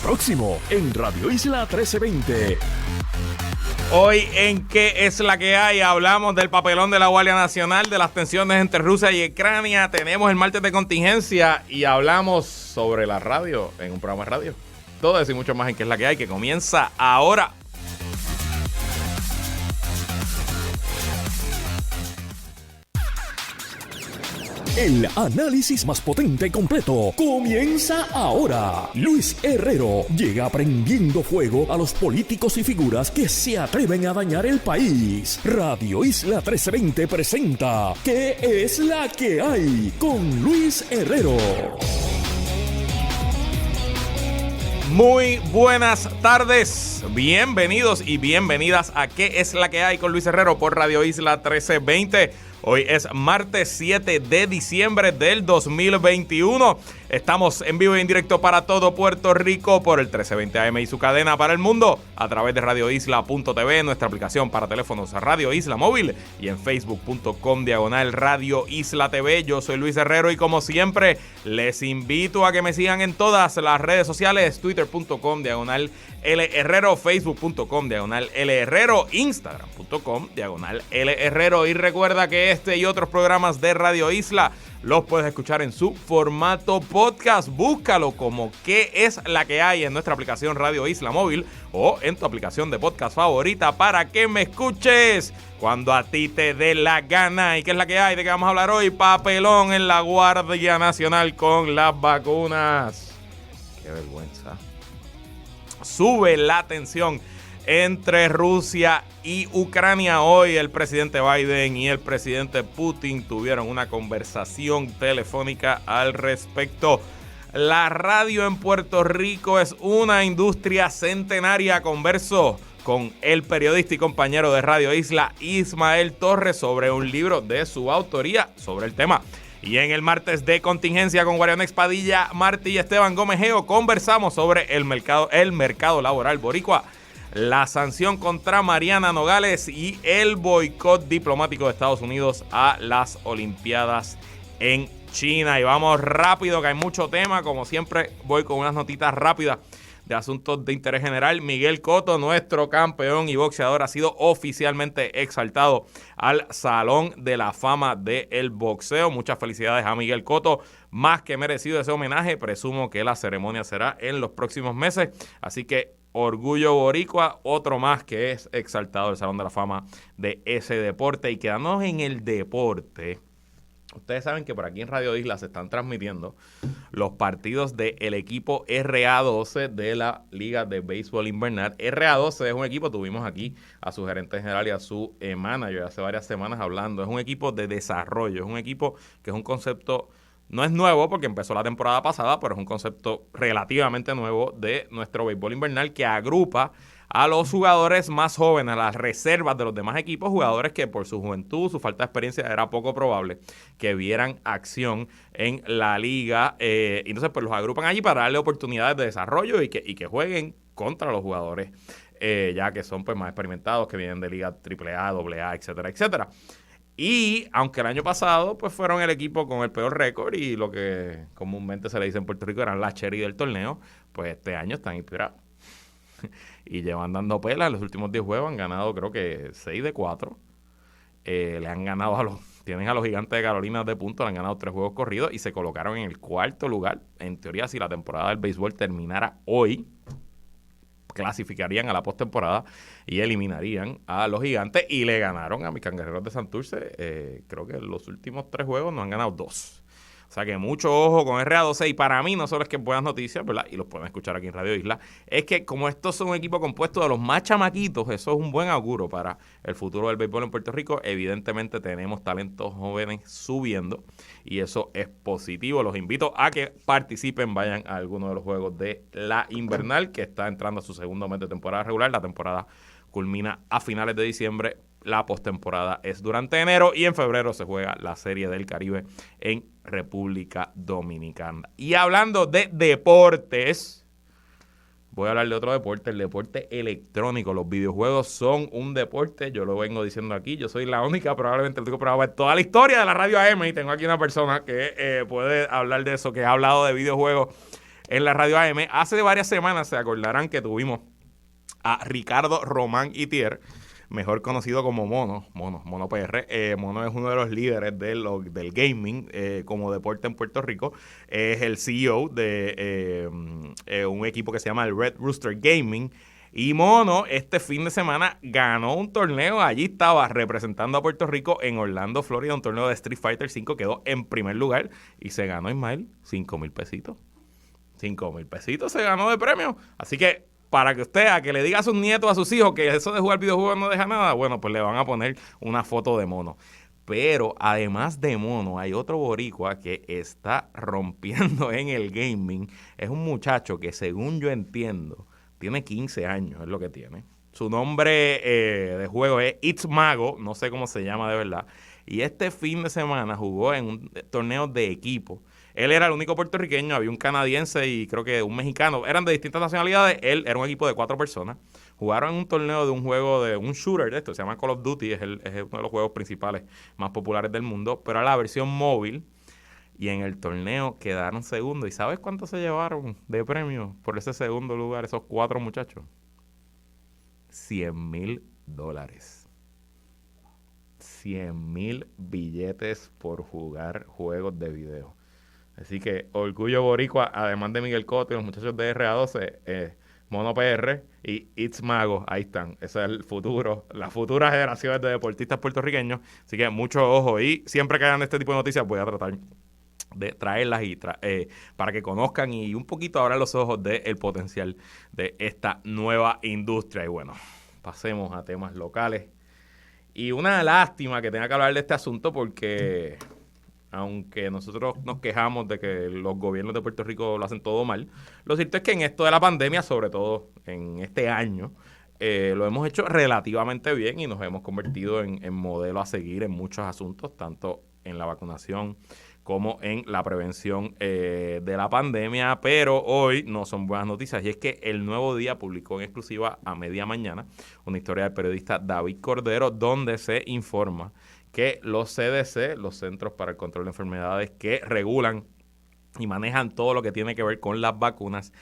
Próximo en Radio Isla 1320. Hoy en ¿Qué es la que hay? Hablamos del papelón de la Guardia Nacional, de las tensiones entre Rusia y Ucrania. Tenemos el martes de contingencia y hablamos sobre la radio en un programa de radio. Todo eso y mucho más en ¿Qué es la que hay? Que comienza ahora. El análisis más potente y completo comienza ahora. Luis Herrero llega prendiendo fuego a los políticos y figuras que se atreven a dañar el país. Radio Isla 1320 presenta ¿Qué es la que hay? Con Luis Herrero. Muy buenas tardes, bienvenidos y bienvenidas a ¿Qué es la que hay? Con Luis Herrero por Radio Isla 1320. Hoy es martes 7 de diciembre del 2021. Estamos en vivo y en directo para todo Puerto Rico por el 1320 AM y su cadena para el mundo a través de radioisla.tv, nuestra aplicación para teléfonos Radio Isla Móvil y en facebook.com/Radio Isla TV. Yo soy Luis Herrero y como siempre les invito a que me sigan en todas las redes sociales, twitter.com/L Herrero, facebook.com/L Herrero, instagram.com/L Herrero. Y recuerda que este y otros programas de Radio Isla los puedes escuchar en su formato podcast. Búscalo como ¿Qué es la que hay? En nuestra aplicación Radio Isla Móvil o en tu aplicación de podcast favorita para que me escuches cuando a ti te dé la gana. ¿Y qué es la que hay? ¿De qué vamos a hablar hoy? Papelón en la Guardia Nacional con las vacunas. Qué vergüenza. Sube la tensión entre Rusia y Ucrania. Hoy el presidente Biden y el presidente Putin tuvieron una conversación telefónica al respecto. La radio en Puerto Rico es una industria centenaria. Conversó con el periodista y compañero de Radio Isla, Ismael Torres, sobre un libro de su autoría sobre el tema. Y en el martes de contingencia con Guarionex Padilla, Martí y Esteban Gómez Geo conversamos sobre el mercado laboral boricua, la sanción contra Mariana Nogales y el boicot diplomático de Estados Unidos a las Olimpiadas en China. Y vamos rápido, que hay mucho tema. Como siempre, voy con unas notitas rápidas de asuntos de interés general. Miguel Cotto, nuestro campeón y boxeador, ha sido oficialmente exaltado al Salón de la Fama del Boxeo. Muchas felicidades a Miguel Cotto, más que merecido ese homenaje. Presumo que la ceremonia será en los próximos meses, así que orgullo boricua, otro más que es exaltado al Salón de la Fama de ese deporte. Y quedándonos en el deporte, ustedes saben que por aquí en Radio Isla se están transmitiendo los partidos del equipo RA12 de la Liga de Béisbol Invernal. RA12 es un equipo, tuvimos aquí a su gerente general y a su manager hace varias semanas hablando. Es un equipo de desarrollo, es un equipo que es un concepto, no es nuevo porque empezó la temporada pasada, pero es un concepto relativamente nuevo de nuestro béisbol invernal que agrupa a los jugadores más jóvenes, a las reservas de los demás equipos, jugadores que por su juventud, su falta de experiencia, era poco probable que vieran acción en la liga. Entonces, pues los agrupan allí para darle oportunidades de desarrollo y que jueguen contra los jugadores, ya que son pues más experimentados, que vienen de liga AAA, AA, etcétera, etcétera. Y aunque el año pasado pues fueron el equipo con el peor récord y lo que comúnmente se le dice en Puerto Rico eran la cherry del torneo, pues este año están inspirados y llevan dando pelas. En los últimos 10 juegos han ganado creo que 6 de 4. Le han ganado tienen a los Gigantes de Carolina de punto, le han ganado 3 juegos corridos y se colocaron en el 4º lugar. En teoría, si la temporada del béisbol terminara hoy, clasificarían a la postemporada y eliminarían a los Gigantes, y le ganaron a mis Cangrejeros de Santurce. Creo que en los últimos 3 juegos nos han ganado 2. O sea que mucho ojo con RA12, y para mí no solo es que buenas noticias, ¿verdad? Y los pueden escuchar aquí en Radio Isla, es que como estos son un equipo compuesto de los más chamaquitos, eso es un buen auguro para el futuro del béisbol en Puerto Rico. Evidentemente tenemos talentos jóvenes subiendo y eso es positivo. Los invito a que participen, vayan a alguno de los juegos de la invernal, que está entrando a su segundo mes de temporada regular. La temporada culmina a finales de diciembre. La postemporada es durante enero y en febrero se juega la Serie del Caribe en República Dominicana. Y hablando de deportes, voy a hablar de otro deporte, el deporte electrónico. Los videojuegos son un deporte, yo lo vengo diciendo aquí, yo soy probablemente el único programa de toda la historia de la radio AM, y tengo aquí una persona que puede hablar de eso, que ha hablado de videojuegos en la radio AM. Hace varias semanas se acordarán que tuvimos a Ricardo Román Itier, mejor conocido como Mono PR. Mono es uno de los líderes del gaming como deporte en Puerto Rico. Es el CEO de un equipo que se llama el Red Rooster Gaming. Y Mono este fin de semana ganó un torneo. Allí estaba representando a Puerto Rico en Orlando, Florida, un torneo de Street Fighter V. Quedó en primer lugar y se ganó, Ismael, 5,000 pesitos. 5,000 pesitos se ganó de premio. Así que para que usted, a que le diga a sus nietos, a sus hijos, que eso de jugar videojuegos no deja nada, bueno, pues le van a poner una foto de Mono. Pero además de Mono, hay otro boricua que está rompiendo en el gaming. Es un muchacho que, según yo entiendo, tiene 15 años, es lo que tiene. Su nombre de juego es It's Mago, no sé cómo se llama de verdad. Y este fin de semana jugó en un torneo de equipo. Él era el único puertorriqueño, había un canadiense y creo que un mexicano. Eran de distintas nacionalidades. Él era un equipo de 4 personas. Jugaron en un torneo de un juego de un shooter de esto, se llama Call of Duty, es uno de los juegos principales más populares del mundo, pero era la versión móvil. Y en el torneo quedaron segundos. ¿Y sabes cuánto se llevaron de premio por ese segundo lugar esos 4 muchachos? $100,000. 100,000 billetes por jugar juegos de video. Así que orgullo boricua, además de Miguel Cotto y los muchachos de RA12, Mono PR y It's Mago, ahí están. Ese es el futuro, las futuras generaciones de deportistas puertorriqueños. Así que mucho ojo. Y siempre que hagan este tipo de noticias voy a tratar de traerlas y para que conozcan y un poquito abran los ojos del potencial de esta nueva industria. Y bueno, pasemos a temas locales. Y una lástima que tenga que hablar de este asunto porque aunque nosotros nos quejamos de que los gobiernos de Puerto Rico lo hacen todo mal, lo cierto es que en esto de la pandemia, sobre todo en este año, lo hemos hecho relativamente bien y nos hemos convertido en modelo a seguir en muchos asuntos, tanto en la vacunación como en la prevención de la pandemia, pero hoy no son buenas noticias y es que El Nuevo Día publicó en exclusiva a media mañana una historia del periodista David Cordero donde se informa que los CDC, los Centros para el Control de Enfermedades que regulan y manejan todo lo que tiene que ver con las vacunas,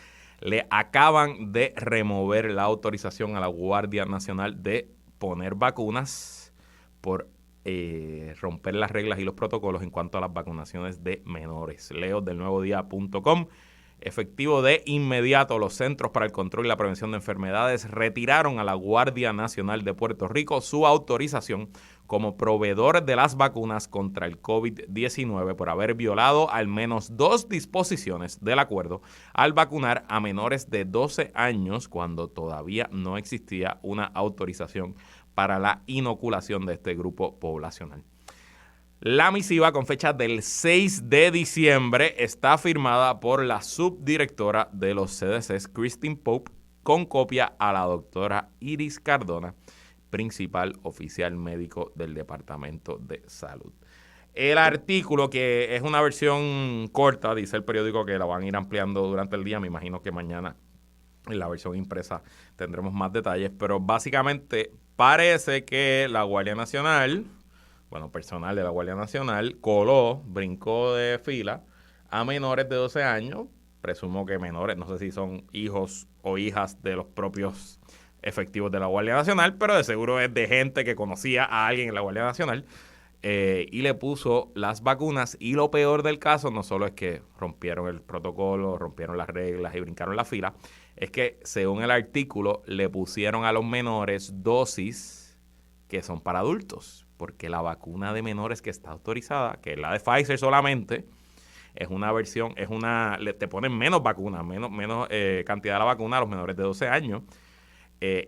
le acaban de remover la autorización a la Guardia Nacional de poner vacunas por romper las reglas y los protocolos en cuanto a las vacunaciones de menores. Leo del nuevodía.com. Efectivo de inmediato, los Centros para el Control y la Prevención de Enfermedades retiraron a la Guardia Nacional de Puerto Rico su autorización como proveedor de las vacunas contra el COVID-19 por haber violado al menos 2 disposiciones del acuerdo al vacunar a menores de 12 años cuando todavía no existía una autorización para la inoculación de este grupo poblacional. La misiva con fecha del 6 de diciembre está firmada por la subdirectora de los CDCs, Christine Pope, con copia a la doctora Iris Cardona, principal oficial médico del Departamento de Salud. El artículo, que es una versión corta, dice el periódico que la van a ir ampliando durante el día, me imagino que mañana en la versión impresa tendremos más detalles, pero básicamente parece que la Guardia Nacional, personal de la Guardia Nacional, brincó de fila a menores de 12 años, presumo que menores, no sé si son hijos o hijas de los propios efectivos de la Guardia Nacional, pero de seguro es de gente que conocía a alguien en la Guardia Nacional, y le puso las vacunas. Y lo peor del caso no solo es que rompieron el protocolo, rompieron las reglas y brincaron la fila, es que según el artículo le pusieron a los menores dosis que son para adultos, porque la vacuna de menores que está autorizada, que es la de Pfizer solamente, es una versión, te ponen menos vacunas, menos cantidad de la vacuna a los menores de 12 años.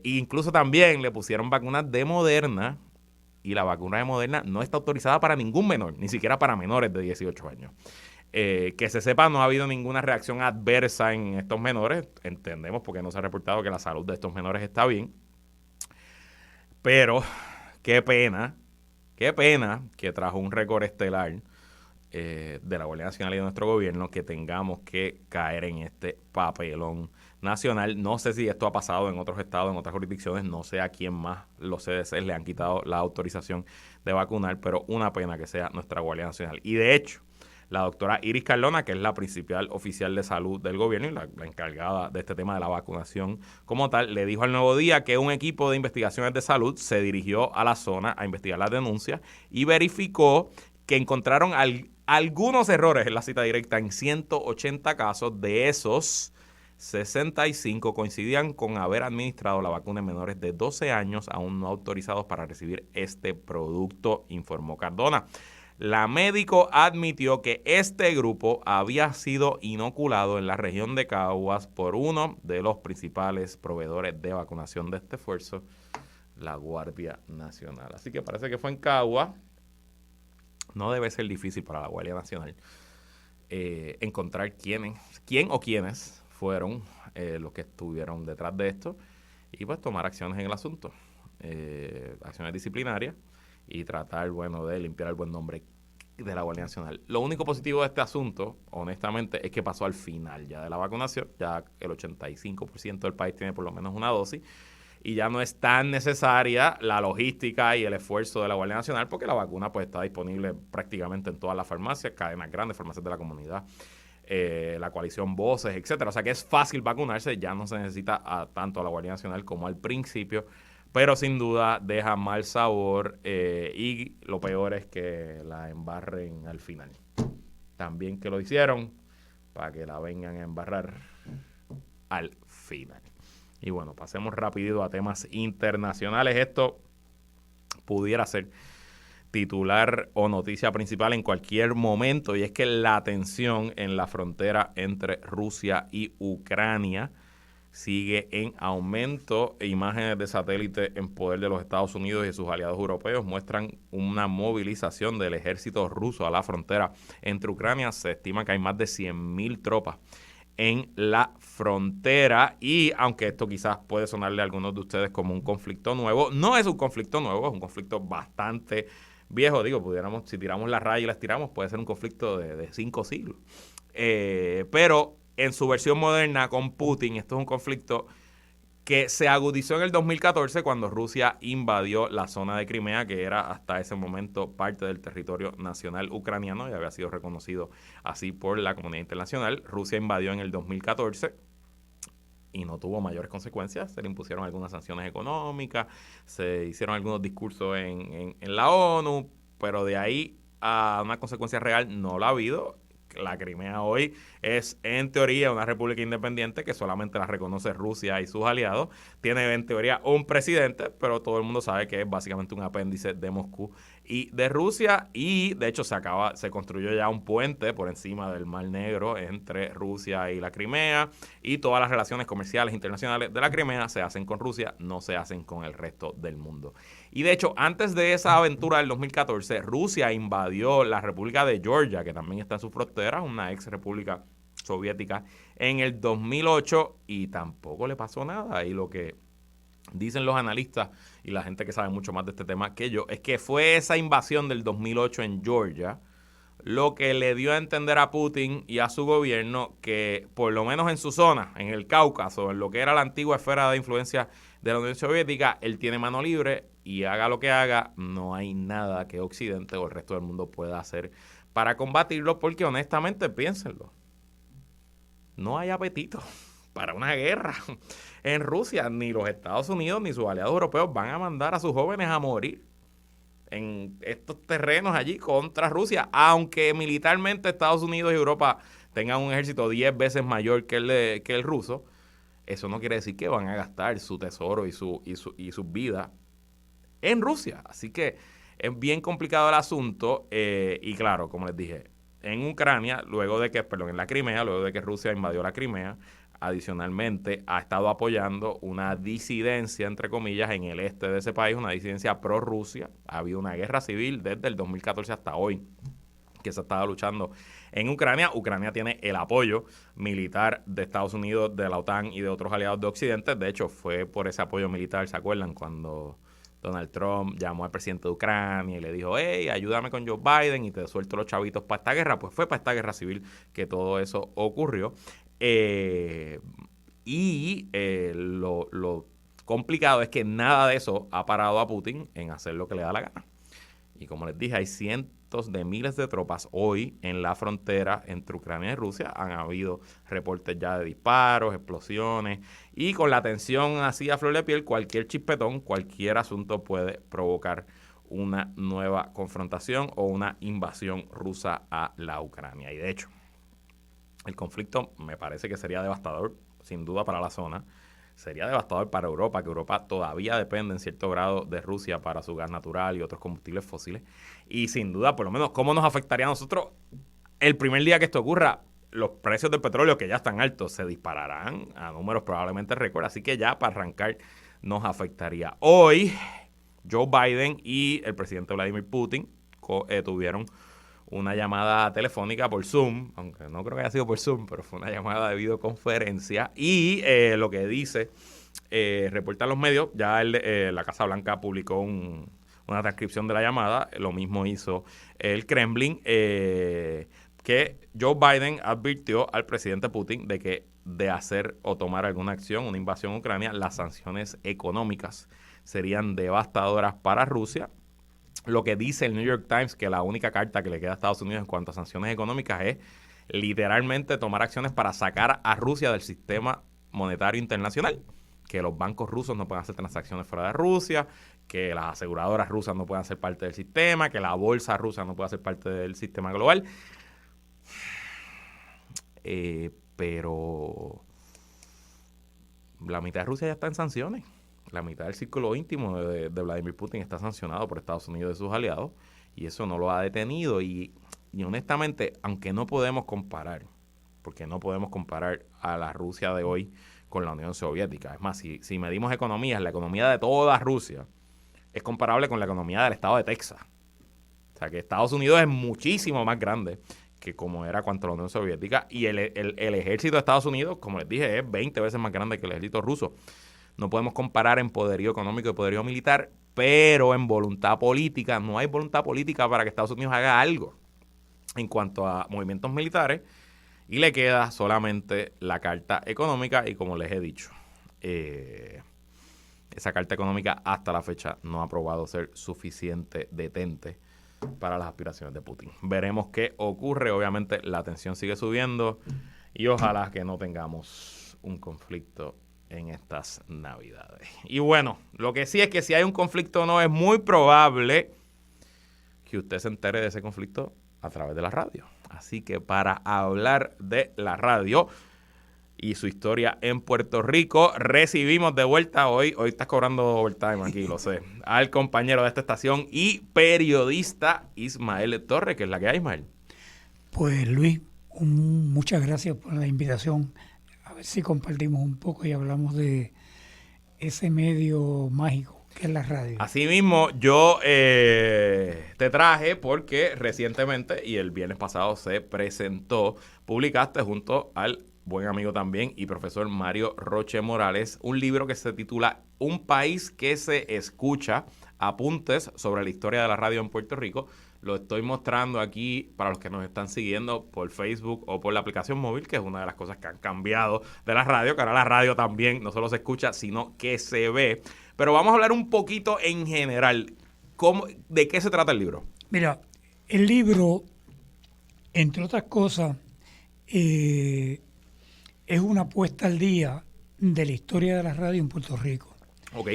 Incluso también le pusieron vacunas de Moderna, y la vacuna de Moderna no está autorizada para ningún menor, ni siquiera para menores de 18 años. Que se sepa, no ha habido ninguna reacción adversa en estos menores. Entendemos porque no se ha reportado que la salud de estos menores está bien. Pero qué pena que trajo un récord estelar de la Guardia Nacional y de nuestro gobierno que tengamos que caer en este papelón nacional. No sé si esto ha pasado en otros estados, en otras jurisdicciones, no sé a quién más los CDC le han quitado la autorización de vacunar, pero una pena que sea nuestra Guardia Nacional. Y de hecho, la doctora Iris Cardona, que es la principal oficial de salud del gobierno y la encargada de este tema de la vacunación como tal, le dijo al Nuevo Día que un equipo de investigaciones de salud se dirigió a la zona a investigar las denuncias y verificó que encontraron algunos errores en la cita directa en 180 casos. De esos, 65 coincidían con haber administrado la vacuna en menores de 12 años aún no autorizados para recibir este producto, informó Cardona. La médico admitió que este grupo había sido inoculado en la región de Caguas por uno de los principales proveedores de vacunación de este esfuerzo, la Guardia Nacional. Así que parece que fue en Caguas. No debe ser difícil para la Guardia Nacional encontrar quién o quiénes fueron los que estuvieron detrás de esto y pues tomar acciones en el asunto, acciones disciplinarias y tratar, de limpiar el buen nombre de la Guardia Nacional. Lo único positivo de este asunto, honestamente, es que pasó al final ya de la vacunación. Ya el 85% del país tiene por lo menos una dosis y ya no es tan necesaria la logística y el esfuerzo de la Guardia Nacional porque la vacuna pues está disponible prácticamente en todas las farmacias, cadenas grandes, farmacias de la comunidad, la coalición Voces, etcétera. O sea que es fácil vacunarse, ya no se necesita tanto a la Guardia Nacional como al principio. Pero sin duda deja mal sabor y lo peor es que la embarren al final. También que lo hicieron para que la vengan a embarrar al final. Y bueno, pasemos rapidito a temas internacionales. Esto pudiera ser titular o noticia principal en cualquier momento y es que la tensión en la frontera entre Rusia y Ucrania sigue en aumento. Imágenes de satélite en poder de los Estados Unidos y sus aliados europeos muestran una movilización del ejército ruso a la frontera entre Ucrania. Se estima que hay más de 100,000 tropas en la frontera y aunque esto quizás puede sonarle a algunos de ustedes como un conflicto nuevo, no es un conflicto nuevo, es un conflicto bastante viejo. Pudiéramos, si tiramos la raya y la estiramos, puede ser un conflicto de 5 siglos. Pero en su versión moderna con Putin, esto es un conflicto que se agudizó en el 2014 cuando Rusia invadió la zona de Crimea, que era hasta ese momento parte del territorio nacional ucraniano y había sido reconocido así por la comunidad internacional. Rusia invadió en el 2014 y no tuvo mayores consecuencias. Se le impusieron algunas sanciones económicas, se hicieron algunos discursos en la ONU, pero de ahí a una consecuencia real no la ha habido. La Crimea hoy es, en teoría, una república independiente que solamente la reconoce Rusia y sus aliados. Tiene, en teoría, un presidente, pero todo el mundo sabe que es básicamente un apéndice de Moscú y de Rusia. Y, de hecho, se construyó ya un puente por encima del Mar Negro entre Rusia y la Crimea. Y todas las relaciones comerciales internacionales de la Crimea se hacen con Rusia, no se hacen con el resto del mundo. Y, de hecho, antes de esa aventura del 2014, Rusia invadió la República de Georgia, que también está en su frontera, una ex república soviética, en el 2008 y tampoco le pasó nada. Y lo que dicen los analistas y la gente que sabe mucho más de este tema que yo es que fue esa invasión del 2008 en Georgia lo que le dio a entender a Putin y a su gobierno que por lo menos en su zona, en el Cáucaso, en lo que era la antigua esfera de influencia de la Unión Soviética, él tiene mano libre y haga lo que haga, no hay nada que Occidente o el resto del mundo pueda hacer para combatirlo, porque honestamente, piénsenlo, no hay apetito para una guerra en Rusia. Ni los Estados Unidos ni sus aliados europeos van a mandar a sus jóvenes a morir en estos terrenos allí contra Rusia, aunque militarmente Estados Unidos y Europa tengan un ejército 10 veces mayor que el ruso. Eso no quiere decir que van a gastar su tesoro y sus vidas en Rusia. Así que es bien complicado el asunto y claro, como les dije, en Ucrania, en la Crimea, luego de que Rusia invadió la Crimea, adicionalmente ha estado apoyando una disidencia, entre comillas, en el este de ese país, una disidencia pro-Rusia. Ha habido una guerra civil desde el 2014 hasta hoy que se ha estado luchando en Ucrania. Ucrania tiene el apoyo militar de Estados Unidos, de la OTAN y de otros aliados de Occidente. De hecho, fue por ese apoyo militar, ¿se acuerdan? Cuando Donald Trump llamó al presidente de Ucrania y le dijo, hey, ayúdame con Joe Biden y te suelto los chavitos para esta guerra. Pues fue para esta guerra civil que todo eso ocurrió. Lo complicado es que nada de eso ha parado a Putin en hacer lo que le da la gana. Y como les dije, hay cientos de miles de tropas hoy en la frontera entre Ucrania y Rusia. Han habido reportes ya de disparos, explosiones, y con la tensión así a flor de piel, cualquier chispetón, cualquier asunto puede provocar una nueva confrontación o una invasión rusa a la Ucrania. Y de hecho, el conflicto me parece que sería devastador, sin duda, para la zona. Sería devastador para Europa, que Europa todavía depende en cierto grado de Rusia para su gas natural y otros combustibles fósiles. Y sin duda, por lo menos, ¿cómo nos afectaría a nosotros el primer día que esto ocurra? Los precios del petróleo, que ya están altos, se dispararán a números probablemente récord. Así que ya para arrancar nos afectaría. Hoy, Joe Biden y el presidente Vladimir Putin tuvieron una llamada telefónica por Zoom, aunque no creo que haya sido por Zoom, pero fue una llamada de videoconferencia. Y lo que dice, reportan los medios, ya la Casa Blanca publicó una transcripción de la llamada, lo mismo hizo el Kremlin, que Joe Biden advirtió al presidente Putin de que de hacer o tomar alguna acción, una invasión a Ucrania, las sanciones económicas serían devastadoras para Rusia. Lo que dice el New York Times, que la única carta que le queda a Estados Unidos en cuanto a sanciones económicas es literalmente tomar acciones para sacar a Rusia del sistema monetario internacional, que los bancos rusos no pueden hacer transacciones fuera de Rusia, que las aseguradoras rusas no pueden ser parte del sistema, que la bolsa rusa no puede ser parte del sistema global. Pero la mitad de Rusia ya está en sanciones. La mitad del círculo íntimo de Vladimir Putin está sancionado por Estados Unidos y sus aliados, y eso no lo ha detenido. Y honestamente, aunque no podemos comparar, porque no podemos comparar a la Rusia de hoy con la Unión Soviética. Es más, si medimos economías, la economía de toda Rusia es comparable con la economía del estado de Texas. O sea, que Estados Unidos es muchísimo más grande que como era cuanto a la Unión Soviética, y el ejército de Estados Unidos, como les dije, es 20 veces más grande que el ejército ruso. No podemos comparar en poderío económico y poderío militar, pero en voluntad política, no hay voluntad política para que Estados Unidos haga algo en cuanto a movimientos militares, y le queda solamente la carta económica. Y como les he dicho, esa carta económica hasta la fecha no ha probado ser suficiente detente para las aspiraciones de Putin. Veremos qué ocurre. Obviamente la tensión sigue subiendo y ojalá que no tengamos un conflicto en estas Navidades. Y bueno, lo que sí es que si hay un conflicto o no, es muy probable que usted se entere de ese conflicto a través de la radio. Así que para hablar de la radio y su historia en Puerto Rico, recibimos de vuelta hoy estás cobrando overtime aquí, lo sé, al compañero de esta estación y periodista Ismael Torres, que es la que hay, Ismael. Pues Luis, muchas gracias por la invitación. A ver si compartimos un poco y hablamos de ese medio mágico que es la radio. Asimismo, yo te traje porque recientemente y el viernes pasado se presentó, publicaste junto al buen amigo también y profesor Mario Roche Morales, un libro que se titula Un país que se escucha, apuntes sobre la historia de la radio en Puerto Rico. Lo estoy mostrando aquí para los que nos están siguiendo por Facebook o por la aplicación móvil, que es una de las cosas que han cambiado de la radio, que ahora la radio también no solo se escucha, sino que se ve. Pero vamos a hablar un poquito en general. ¿De qué se trata el libro? Mira, el libro, entre otras cosas, es una puesta al día de la historia de la radio en Puerto Rico. Ok.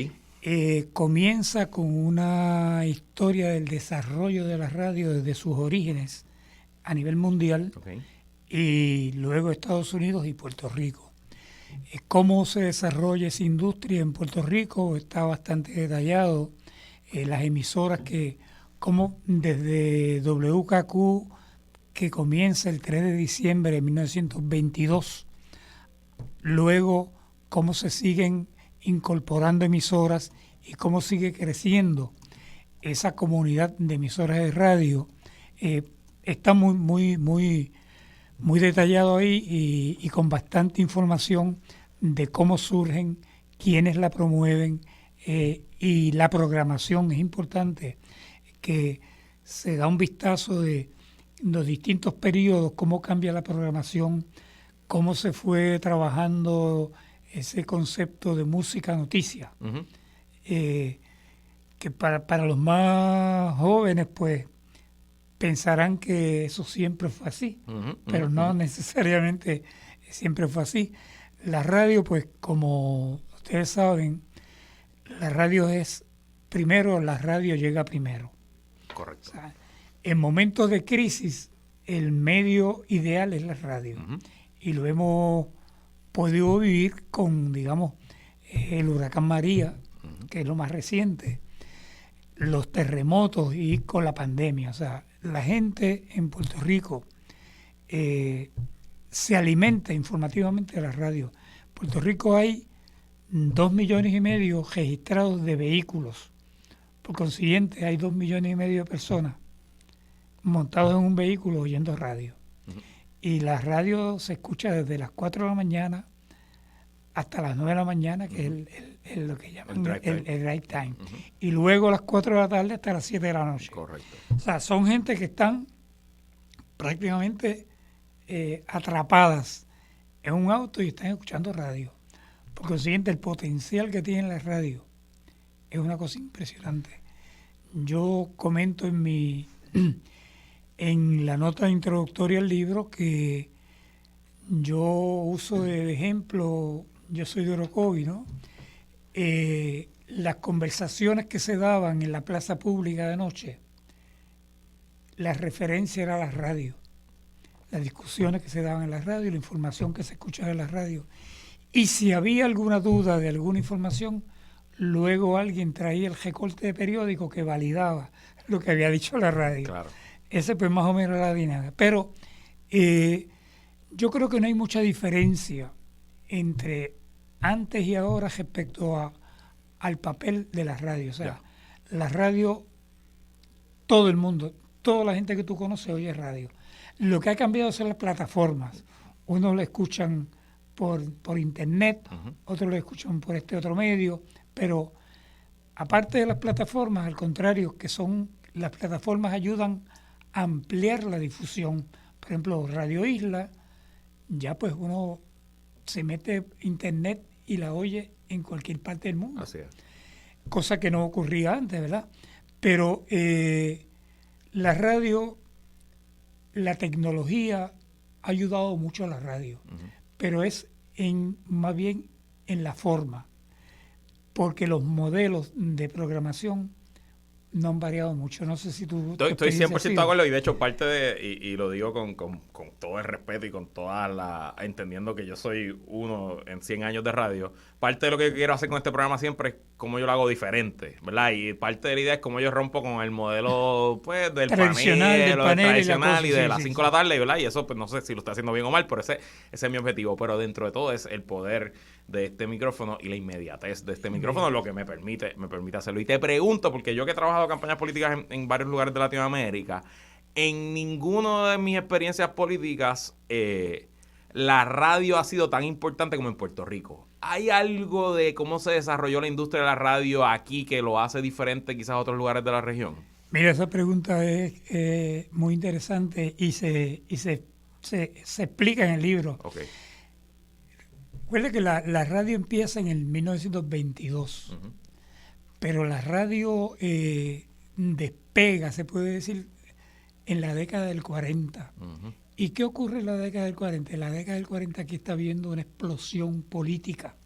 Comienza con una historia del desarrollo de la radio desde sus orígenes a nivel mundial, okay, y luego Estados Unidos y Puerto Rico. Cómo se desarrolla esa industria en Puerto Rico está bastante detallado. Las emisoras como desde WKQ, que comienza el 3 de diciembre de 1922, luego cómo se siguen incorporando emisoras y cómo sigue creciendo esa comunidad de emisoras de radio. Está muy detallado ahí y con bastante información de cómo surgen, quiénes la promueven, y la programación. Es importante que se da un vistazo de los distintos periodos, cómo cambia la programación, cómo se fue trabajando ese concepto de música noticia. Uh-huh. Que para los más jóvenes, pues, pensarán que eso siempre fue así, pero no necesariamente siempre fue así. La radio, pues como ustedes saben, la radio llega primero. Correcto. O sea, en momentos de crisis, el medio ideal es la radio. Y lo hemos podido vivir con, digamos, el huracán María, que es lo más reciente, los terremotos y con la pandemia. O sea, la gente en Puerto Rico se alimenta informativamente de la radio. En Puerto Rico hay 2,5 millones registrados de vehículos. Por consiguiente, hay 2,5 millones de personas montados en un vehículo oyendo radio. Y la radio se escucha desde las 4 de la mañana hasta las 9 de la mañana, que es lo que llaman el drive time. Y luego a las 4 de la tarde hasta las 7 de la noche. Correcto. O sea, son gente que están prácticamente atrapadas en un auto y están escuchando radio. Por consiguiente, el potencial que tiene la radio es una cosa impresionante. Yo comento en la nota introductoria al libro que yo uso de ejemplo, yo soy de Orocovi, ¿no? Las conversaciones que se daban en la plaza pública de noche, la referencia era la radio, las discusiones que se daban en la radio, la información que se escuchaba en la radio. Y si había alguna duda de alguna información, luego alguien traía el recorte de periódico que validaba lo que había dicho la radio. Claro. Ese pues más o menos era la dinámica. Pero yo creo que no hay mucha diferencia entre antes y ahora respecto al papel de la radio. O sea, la radio, todo el mundo, toda la gente que tú conoces oye radio. Lo que ha cambiado son las plataformas. Unos lo escuchan por internet, otros lo escuchan por este otro medio, pero aparte de las plataformas, al contrario, que son las plataformas ayudan a ampliar la difusión. Por ejemplo, Radio Isla, ya pues uno se mete internet y la oye en cualquier parte del mundo. Así es. Cosa que no ocurría antes, ¿verdad? Pero la radio, la tecnología ha ayudado mucho a la radio, pero es más bien en la forma, porque los modelos de programación no han variado mucho. No sé si tú... Estoy 100% de acuerdo, y de hecho parte de, y lo digo con todo el respeto y con toda la... entendiendo que yo soy uno en 100 años de radio, parte de lo que quiero hacer con este programa siempre es cómo yo lo hago diferente, ¿verdad? Y parte de la idea es cómo yo rompo con el modelo, pues, del tradicional y de las 5 de la tarde, ¿verdad? Y eso, pues, no sé si lo está haciendo bien o mal, pero ese es mi objetivo. Pero dentro de todo es el poder de este micrófono y la inmediatez de este micrófono lo que me permite hacerlo. Y te pregunto, porque yo que he trabajado campañas políticas en varios lugares de Latinoamérica, en ninguna de mis experiencias políticas la radio ha sido tan importante como en Puerto Rico. ¿Hay algo de cómo se desarrolló la industria de la radio aquí que lo hace diferente quizás a otros lugares de la región? Mira, esa pregunta es muy interesante y se explica en el libro. Okay. Recuerda que la radio empieza en el 1922, pero la radio despega, se puede decir, en la década del 40. ¿Y qué ocurre en la década del 40? En la década del 40 aquí está habiendo una explosión política.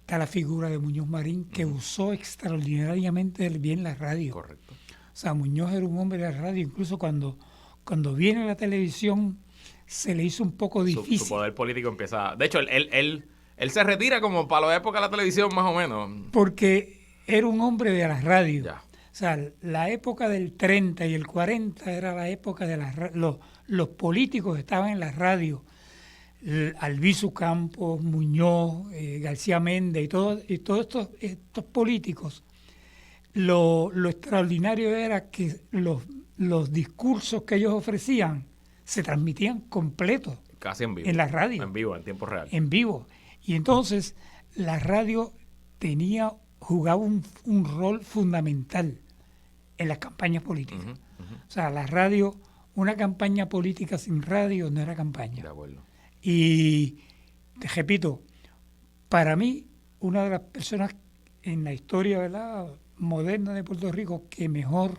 Está la figura de Muñoz Marín, que usó extraordinariamente bien la radio. Correcto. O sea, Muñoz era un hombre de la radio, incluso cuando viene la televisión se le hizo un poco difícil. Su poder político empieza... De hecho, él se retira como para la época de la televisión, más o menos. Porque era un hombre de la radio. Ya. O sea, la época del 30 y el 40 era la época de los políticos estaban en la radio. Albizu Campos, Muñoz, García Méndez y todos estos políticos. Lo extraordinario era que los discursos que ellos ofrecían se transmitían completos. Casi en vivo. En la radio. En vivo, en tiempo real. En vivo. Y entonces la radio jugaba un rol fundamental en las campañas políticas. O sea, la radio, una campaña política sin radio no era campaña. De acuerdo. Y te repito, para mí, una de las personas en la historia, ¿verdad?, moderna de Puerto Rico que mejor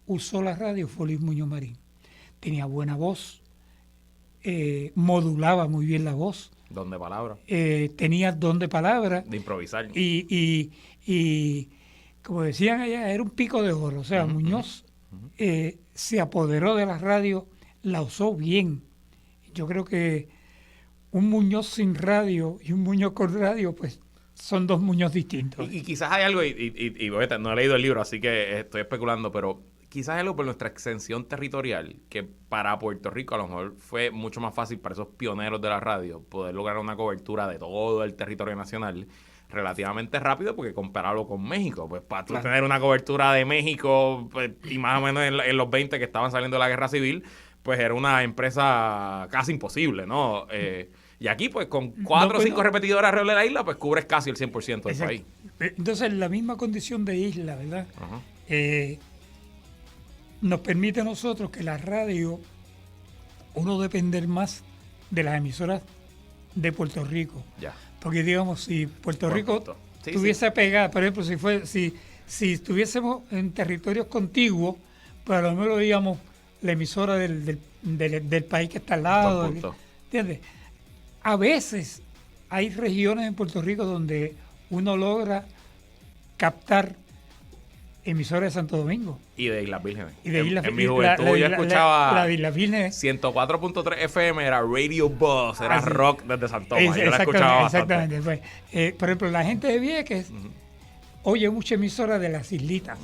usó la radio fue Luis Muñoz Marín. Tenía buena voz, modulaba muy bien la voz. Don de palabra. Tenía don de palabra. De improvisar. Y como decían allá, era un pico de oro. O sea, Muñoz se apoderó de la radio, la usó bien. Yo creo que un Muñoz sin radio y un Muñoz con radio, pues son dos Muñoz distintos. Y quizás hay algo, y no he leído el libro, así que estoy especulando, pero quizás hay algo por nuestra extensión territorial, que para Puerto Rico a lo mejor fue mucho más fácil para esos pioneros de la radio poder lograr una cobertura de todo el territorio nacional relativamente rápido, porque compararlo con México, pues para tú tener una cobertura de México, pues, y más o menos en los 20 que estaban saliendo de la guerra civil, pues era una empresa casi imposible, ¿no? Y aquí, pues, con 4 o 5 repetidoras alrededor de la isla, pues cubres casi el 100% del país. Entonces, la misma condición de isla, ¿verdad? Nos permite a nosotros que la radio, uno depender más de las emisoras de Puerto Rico. Ya. Porque, digamos, si Puerto Rico estuviese pegada, por ejemplo, si estuviésemos en territorios contiguos, pues a lo mejor digamos la emisora del país que está al lado. ¿Entiendes? A veces hay regiones en Puerto Rico donde uno logra captar emisoras de Santo Domingo. Y de Islas Vírgenes. En mi juventud yo escuchaba la de Islas Vírgenes. 104.3 FM, era Radio Buzz, era rock desde Santo Domingo. Yo la escuchaba bastante. Exactamente. Pues, por ejemplo, la gente de Vieques oye mucha emisora de las islitas.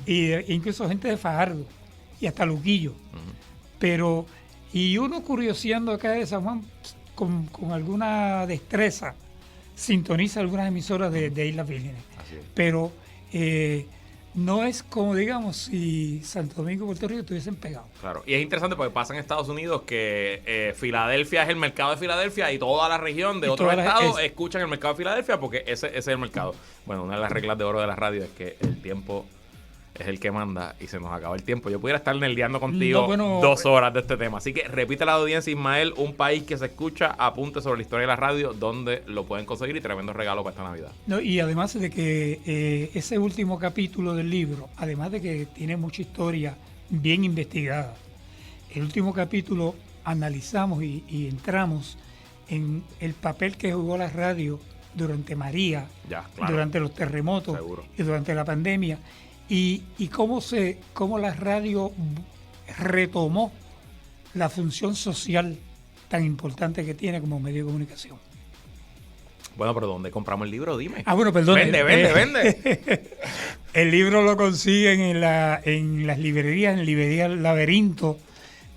Y incluso gente de Fajardo y hasta Luquillo. Pero, y uno curioseando acá de San Juan con alguna destreza, sintoniza algunas emisoras de Islas Vírgenes. Pero no es como, digamos, si Santo Domingo y Puerto Rico estuviesen pegados. Claro, y es interesante porque pasa en Estados Unidos que Filadelfia es el mercado de Filadelfia y toda la región de otros estados escuchan el mercado de Filadelfia porque ese es el mercado. Bueno, una de las reglas de oro de la radio es que el tiempo es el que manda y se nos acaba el tiempo. Yo pudiera estar nerdeando contigo 2 horas de este tema. Así que repite a la audiencia, Ismael, un país que se escucha, apunte sobre la historia de la radio, donde lo pueden conseguir y tremendo regalo para esta Navidad. No, y además de que ese último capítulo del libro, además de que tiene mucha historia bien investigada, el último capítulo analizamos y entramos en el papel que jugó la radio durante María, durante los terremotos y durante la pandemia. Y cómo la radio retomó la función social tan importante que tiene como medio de comunicación. Bueno, pero ¿dónde compramos el libro? Dime. Bueno, perdón. Vende. El libro lo consiguen en las librerías, en librería Laberinto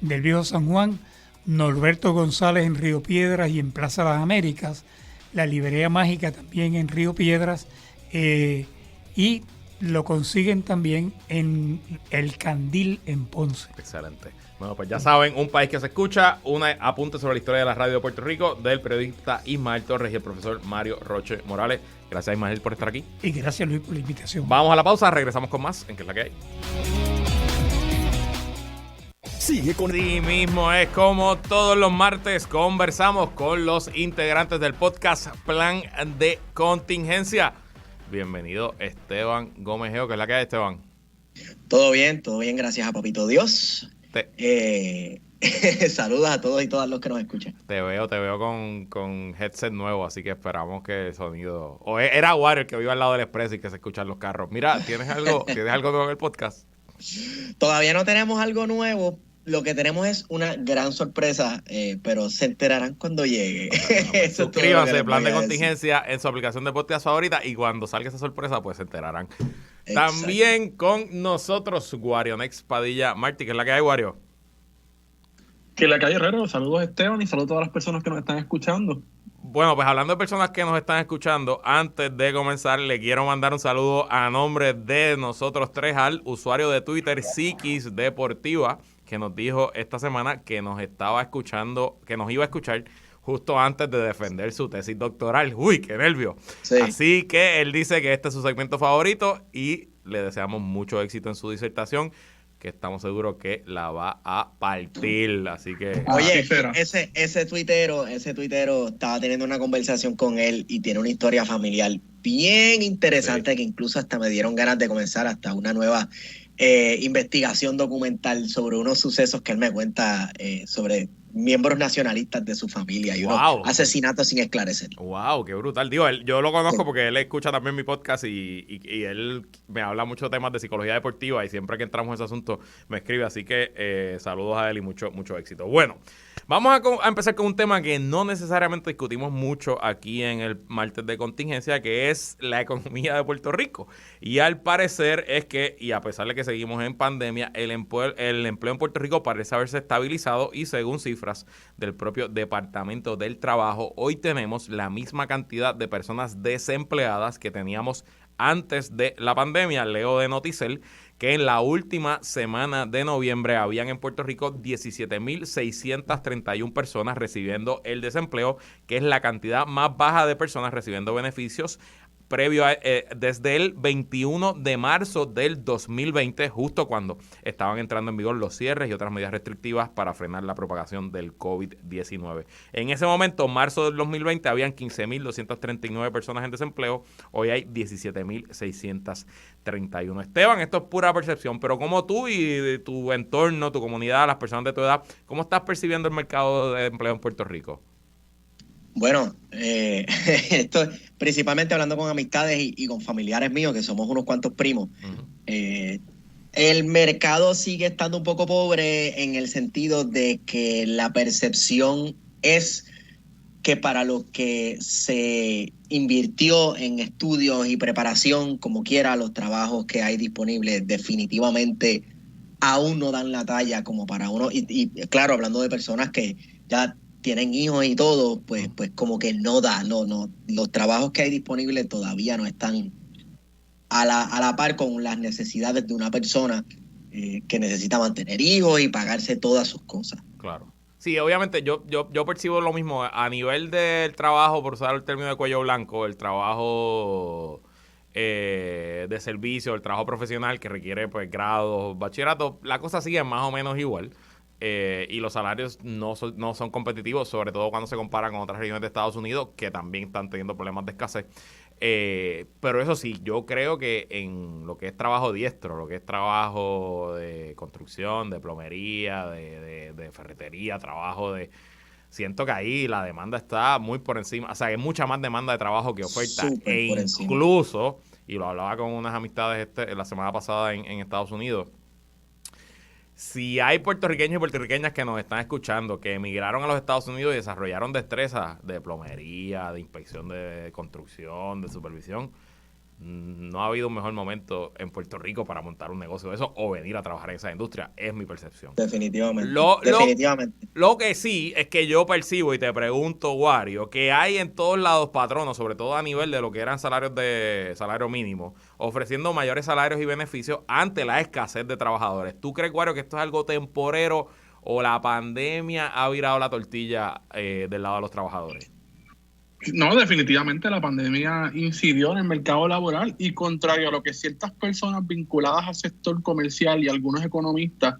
del Viejo San Juan, Norberto González en Río Piedras y en Plaza Las Américas, la librería Mágica también en Río Piedras, y lo consiguen también en El Candil en Ponce. Excelente. Bueno, pues ya saben, un país que se escucha, un apunte sobre la historia de la radio de Puerto Rico del periodista Ismael Torres y el profesor Mario Roche Morales. Gracias, Ismael, por estar aquí. Y gracias, Luis, por la invitación. Vamos a la pausa, regresamos con más en ¿Qué es la que hay? Sigue con... Sí mismo es, como todos los martes conversamos con los integrantes del podcast Plan de Contingencia. Bienvenido Esteban Gómez Geo, ¿qué es la que hay, Esteban? Todo bien, gracias a Papito Dios. Saludos a todos y todas los que nos escuchan. Te veo con headset nuevo, así que esperamos que el sonido... O era Wario el que vive al lado del Expreso y que se escuchan los carros. Mira, ¿tienes algo nuevo en el podcast? Todavía no tenemos algo nuevo. Lo que tenemos es una gran sorpresa, pero se enterarán cuando llegue. Suscríbanse, Plan de Contingencia, en su aplicación de podcast favorita, y cuando salga esa sorpresa, pues se enterarán. Exacto. También con nosotros, Guarionex Padilla Martí, ¿qué es la que hay, Wario? Que la calle Herrero, saludos Esteban y saludos a todas las personas que nos están escuchando. Bueno, pues hablando de personas que nos están escuchando, antes de comenzar le quiero mandar un saludo a nombre de nosotros tres al usuario de Twitter Psiquis Deportiva, que nos dijo esta semana que nos estaba escuchando, que nos iba a escuchar justo antes de defender su tesis doctoral. ¡Uy, qué nervio! Sí. Así que él dice que este es su segmento favorito y le deseamos mucho éxito en su disertación, que estamos seguros que la va a partir, así que... Oye, ese tuitero estaba teniendo una conversación con él y tiene una historia familiar bien interesante, que incluso hasta me dieron ganas de comenzar hasta una nueva investigación documental sobre unos sucesos que él me cuenta sobre miembros nacionalistas de su familia y unos asesinatos sin esclarecer. ¡Wow! ¡Qué brutal! Digo, yo lo conozco porque él escucha también mi podcast y él me habla mucho de temas de psicología deportiva y siempre que entramos en ese asunto me escribe, así que saludos a él y mucho éxito. Bueno, vamos a empezar con un tema que no necesariamente discutimos mucho aquí en el martes de contingencia, que es la economía de Puerto Rico. Y al parecer es que, y a pesar de que seguimos en pandemia, el empleo en Puerto Rico parece haberse estabilizado y según cifras del propio Departamento del Trabajo, hoy tenemos la misma cantidad de personas desempleadas que teníamos antes de la pandemia. Leo de Noticel que en la última semana de noviembre habían en Puerto Rico 17,631 personas recibiendo el desempleo, que es la cantidad más baja de personas recibiendo beneficios previo a, desde el 21 de marzo del 2020, justo cuando estaban entrando en vigor los cierres y otras medidas restrictivas para frenar la propagación del COVID-19. En ese momento, marzo del 2020, habían 15,239 personas en desempleo. Hoy hay 17,631. Esteban, esto es pura percepción, pero como tú y tu entorno, tu comunidad, las personas de tu edad, ¿cómo estás percibiendo el mercado de empleo en Puerto Rico? Bueno, esto principalmente hablando con amistades y con familiares míos, que somos unos cuantos primos. El mercado sigue estando un poco pobre en el sentido de que la percepción es que para lo que se invirtió en estudios y preparación, como quiera, los trabajos que hay disponibles definitivamente aún no dan la talla como para uno. Y claro, hablando de personas que ya tienen hijos y todo, pues como que no da, no, los trabajos que hay disponibles todavía no están a la par con las necesidades de una persona que necesita mantener hijos y pagarse todas sus cosas. Claro. Sí, obviamente yo percibo lo mismo a nivel del trabajo, por usar el término de cuello blanco, el trabajo de servicio, el trabajo profesional que requiere pues grados, bachillerato, la cosa sigue más o menos igual. Y los salarios no son competitivos, sobre todo cuando se comparan con otras regiones de Estados Unidos que también están teniendo problemas de escasez. Pero eso sí, yo creo que en lo que es trabajo diestro, lo que es trabajo de construcción, de plomería, de ferretería, siento que ahí la demanda está muy por encima, o sea, hay mucha más demanda de trabajo que oferta. E incluso, y lo hablaba con unas amistades la semana pasada en Estados Unidos, si hay puertorriqueños y puertorriqueñas que nos están escuchando, que emigraron a los Estados Unidos y desarrollaron destrezas de plomería, de inspección de construcción, de supervisión, no ha habido un mejor momento en Puerto Rico para montar un negocio de eso o venir a trabajar en esa industria, es mi percepción. Definitivamente. Lo que sí es que yo percibo y te pregunto, Wario, que hay en todos lados patronos, sobre todo a nivel de lo que eran salarios de salario mínimo, ofreciendo mayores salarios y beneficios ante la escasez de trabajadores. ¿Tú crees, Wario, que esto es algo temporero o la pandemia ha virado la tortilla del lado de los trabajadores? No, definitivamente la pandemia incidió en el mercado laboral y contrario a lo que ciertas personas vinculadas al sector comercial y algunos economistas,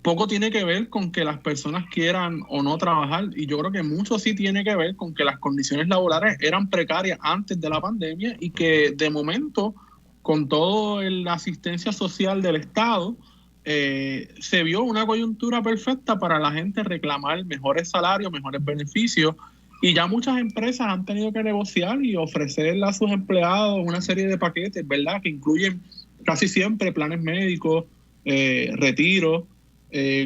poco tiene que ver con que las personas quieran o no trabajar, y yo creo que mucho sí tiene que ver con que las condiciones laborales eran precarias antes de la pandemia y que de momento, con toda la asistencia social del Estado, se vio una coyuntura perfecta para la gente reclamar mejores salarios, mejores beneficios. Y ya muchas empresas han tenido que negociar y ofrecerle a sus empleados una serie de paquetes, ¿verdad? Que incluyen casi siempre planes médicos, retiro,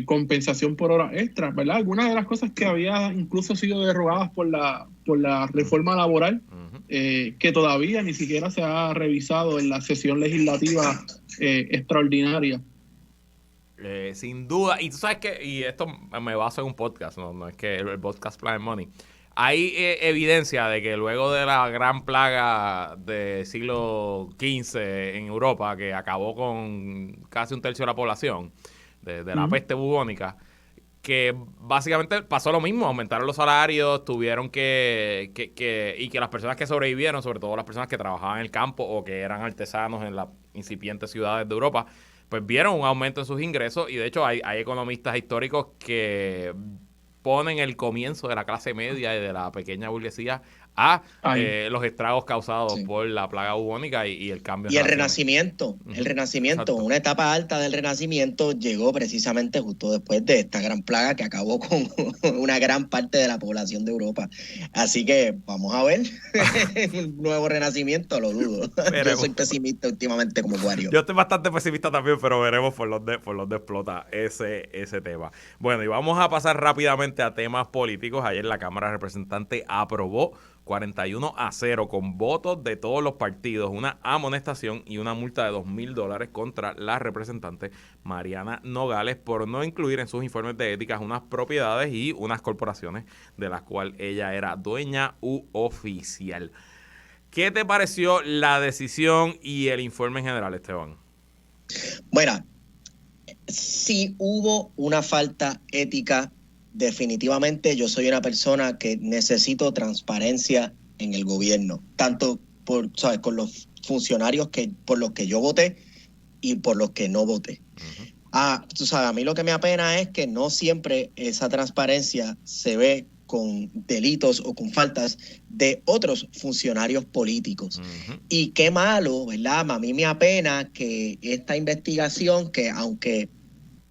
compensación por horas extras, ¿verdad? Algunas de las cosas que había incluso sido derogadas por la reforma laboral, que todavía ni siquiera se ha revisado en la sesión legislativa extraordinaria. Sin duda, y tú sabes que, y esto me baso en un podcast, no es que el podcast Planet Money. Hay evidencia de que luego de la gran plaga del siglo XV en Europa, que acabó con casi un tercio de la población, de la peste bubónica, que básicamente pasó lo mismo, aumentaron los salarios, tuvieron y que las personas que sobrevivieron, sobre todo las personas que trabajaban en el campo o que eran artesanos en las incipientes ciudades de Europa, pues vieron un aumento en sus ingresos y de hecho hay economistas históricos que ponen el comienzo de la clase media y de la pequeña burguesía a los estragos causados por la plaga bubónica y el cambio. Y el renacimiento, Exacto. una etapa alta del renacimiento llegó precisamente justo después de esta gran plaga que acabó con una gran parte de la población de Europa. Así que vamos a ver un nuevo renacimiento, lo dudo. Yo soy pesimista últimamente como Wario. Yo estoy bastante pesimista también, pero veremos por dónde explota ese tema. Bueno, y vamos a pasar rápidamente a temas políticos. Ayer la Cámara de Representantes aprobó 41-0 con votos de todos los partidos, una amonestación y una multa de $2,000 contra la representante Mariana Nogales por no incluir en sus informes de ética unas propiedades y unas corporaciones de las cuales ella era dueña u oficial. ¿Qué te pareció la decisión y el informe en general, Esteban? Bueno, sí hubo una falta ética. Definitivamente yo soy una persona que necesito transparencia en el gobierno, tanto con los funcionarios por los que yo voté y por los que no voté. A mí lo que me apena es que no siempre esa transparencia se ve con delitos o con faltas de otros funcionarios políticos. Y qué malo, ¿verdad? A mí me apena que esta investigación, que aunque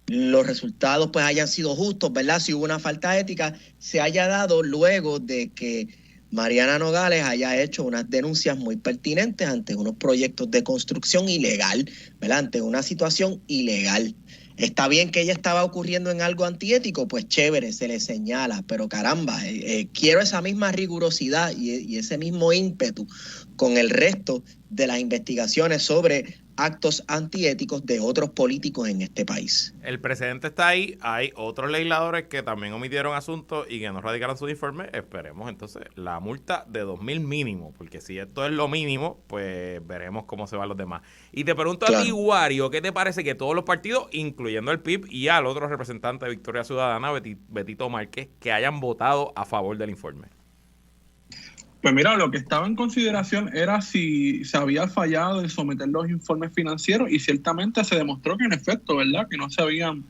los resultados pues hayan sido justos, ¿verdad? Si hubo una falta ética, se haya dado luego de que Mariana Nogales haya hecho unas denuncias muy pertinentes ante unos proyectos de construcción ilegal, ¿verdad? Ante una situación ilegal. Está bien que ella estaba ocurriendo en algo antiético, pues chévere, se le señala, pero caramba, quiero esa misma rigurosidad y ese mismo ímpetu con el resto de las investigaciones sobre actos antiéticos de otros políticos en este país. El precedente está ahí, hay otros legisladores que también omitieron asuntos y que no radicaron sus informes. Esperemos entonces la multa de $2,000 mínimo, porque si esto es lo mínimo, pues veremos cómo se van los demás. Y te pregunto a ti, Wario, ¿qué te parece que todos los partidos, incluyendo el PIB y al otro representante de Victoria Ciudadana, Betito Márquez, que hayan votado a favor del informe? Pues mira, lo que estaba en consideración era si se había fallado en someter los informes financieros, y ciertamente se demostró que en efecto, ¿verdad?, que no se habían